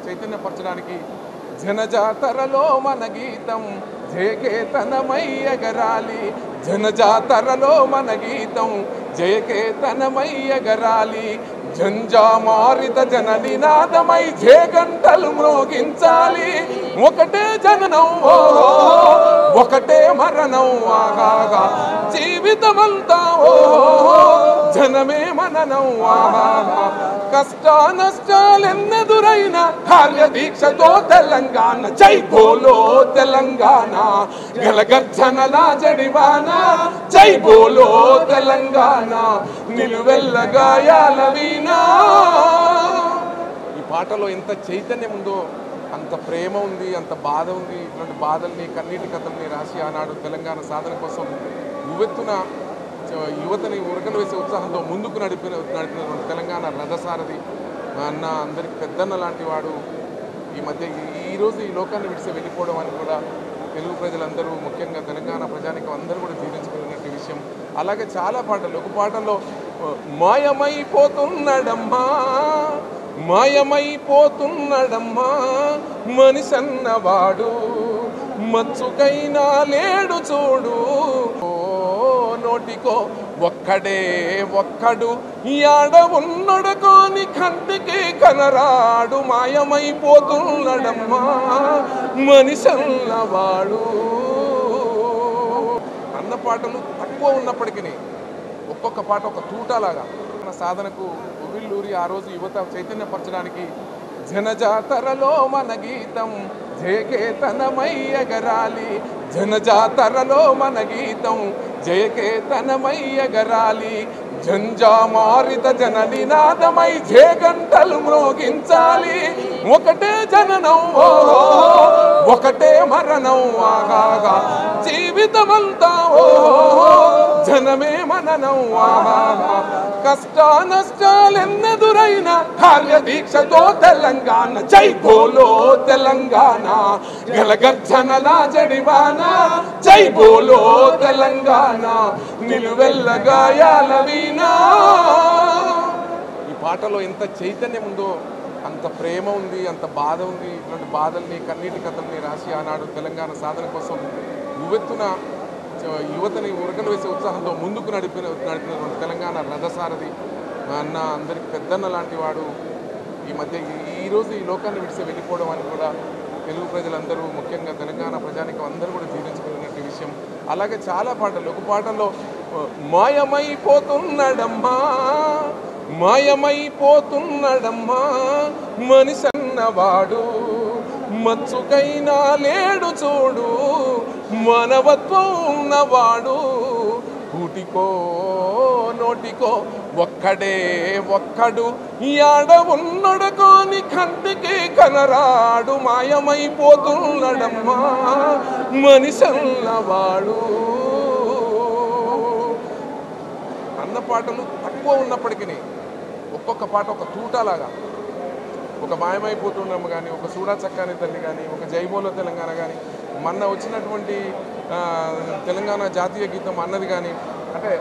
చైతన్యపరచడానికి జనజాతరలో మన గీతం జయకేతనమై ఎగరాలి. జనజాతరలో మన గీతం జయకేతనమై ఎగరాలి. జంజామారిత జన నినాదమై జయగంటలు మ్రోగించాలి. ఒకటే జననం ఒకటే మరణం ఆగాగా జీవితమంతా జనమే మననం ఆగాగా. కష్ట నష్టాలెన్నెదురైన కార్యదీక్షతో తెలంగాణ జై బోలో తెలంగాణ. గలగర్జనల జడివాన జై బోలో తెలంగాణ. నిలువెల్ల గాయాల వీణా. ఈ పాటలో ఎంత చైతన్యం ఉందో అంత ప్రేమ ఉంది, అంత బాధ ఉంది. ఇటువంటి బాధల్ని కన్నీటి కథల్ని రాసి ఆనాడు తెలంగాణ సాధన కోసం ఉవ్వెత్తున యువతని ఉరకలు వేసే ఉత్సాహంతో ముందుకు నడిపినటువంటి తెలంగాణ రథసారథి మా అన్న, అందరికి పెద్దన్న లాంటి వాడు. ఈ మధ్య ఈరోజు ఈ లోకాన్ని విడిచి వెళ్ళిపోవడం అని కూడా తెలుగు ప్రజలందరూ, ముఖ్యంగా తెలంగాణ ప్రజానికం అందరూ కూడా జీర్ణించుకున్నటువంటి విషయం. అలాగే చాలా పాటలు, ఒక పాటలో మాయమైపోతున్నడమ్మా మాయమైపోతున్నడమ్మా మనిషన్నవాడు మచ్చుకైనా లేడు చూడు. నోటికో ఒక్కడు యాడ ఉన్నడు కాని కంటికి కనరాడు. మాయమైపోతున్నడమ్మా మనిషన్నవాడు అన్న పాటలు తక్కువ ఉన్నప్పటికీ ఒక్కొక్క పాట ఒక తూటలాగా మన సాధనకు ఉవ్విళ్ళూరి ఆ రోజు యువత చైతన్యపరచడానికి జనజాతరలో మన గీతం జయకేతనమై ఎగరాలి. జనజాతరలో మన గీతం జయకేతనమై ఎగరాలి. జంజామారిత జన నినాదమై జయగంటలు మ్రోగించాలి. ఒకటే జననం ఒకటే మరణం ఆగాగా జీవితమంతా జనమే మననం ఆగాగా. కష్ట నష్టాలెన్నెదురైన కార్యదీక్షతో తెలంగాణ జై బోలో తెలంగాణ. గలగర్జనల జడివాన జై బోలో తెలంగాణ. నిలువెల్ల గాయాల వీణా. ఈ పాటలో ఎంత చైతన్యం ఉందో అంత ప్రేమ ఉంది, అంత బాధ ఉంది. ఇటువంటి బాధల్ని కన్నీటి కథల్ని రాసి ఆనాడు తెలంగాణ సాధన కోసం ఉవ్వెత్తున యువతని ఉరకలు వేసే ఉత్సాహంతో ముందుకు నడిపినటువంటి తెలంగాణ రథసారథి మా అన్న, అందరికి పెద్దన్న లాంటి వాడు. ఈ మధ్య ఈరోజు ఈ లోకాన్ని విడిచి వెళ్ళిపోవడం అని కూడా తెలుగు ప్రజలందరూ, ముఖ్యంగా తెలంగాణ ప్రజానికం అందరూ కూడా జీర్ణించుకున్నటువంటి విషయం. అలాగే చాలా పాటలు, ఒక పాటలో మాయమైపోతున్నడమ్మా మాయమైపోతున్నడమ్మా మనిషన్నవాడు మచ్చుకైనా లేడు చూడు. మానవత్వం ఉన్నవాడు కూటికో నోటికో ఒక్కడు యాడ ఉన్నడు కాని కంటికి కనరాడు. మాయమైపోతున్నడమ్మా మనిషన్నవాడు అన్న పాటలు తక్కువ ఉన్నప్పటికీ ఒక్కొక్క పాట ఒక తూటలాగా, ఒక మాయమైపోతున్నాము కానీ, ఒక సూడా చక్కాని తల్లి కానీ, ఒక జైబోలో తెలంగాణ కానీ, మొన్న వచ్చినటువంటి తెలంగాణ జాతీయ గీతం అన్నది కానీ, అంటే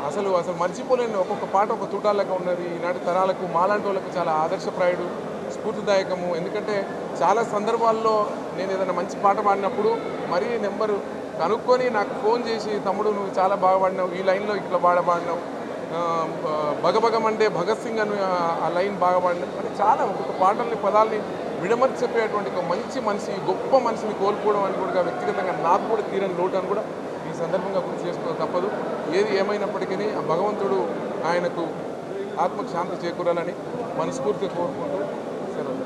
అసలు మర్చిపోలేని ఒక్కొక్క పాట ఒక తూటాలాగా ఉన్నది. ఈనాటి తరాలకు మాలాంటి వాళ్ళకు చాలా ఆదర్శప్రాయుడు, స్ఫూర్తిదాయకము. ఎందుకంటే చాలా సందర్భాల్లో నేను ఏదైనా మంచి పాట పాడినప్పుడు మరీ నెంబరు కనుక్కొని నాకు ఫోన్ చేసి, తమ్ముడు నువ్వు చాలా బాగా పాడినావు, ఈ లైన్లో ఇట్లా పాడినావు, భగభగమంటే భగత్ సింగ్ అని ఆ లైన్ బాగా పాడినావు అంటే చాలా ఒక్కొక్క పాటల్ని పదాలని విడమర్చి చెప్పేటువంటి ఒక మంచి మనిషి, గొప్ప మనిషిని కోల్పోవడం అని కూడా వ్యక్తిగతంగా నాకు కూడా తీరని లోటు అని కూడా ఈ సందర్భంగా గుర్తు చేసుకోవడం తప్పదు. ఏది ఏమైనప్పటికీ ఆ భగవంతుడు ఆయనకు ఆత్మకు శాంతి చేకూరాలని మనస్ఫూర్తిగా కోరుకుంటూ సెలవు.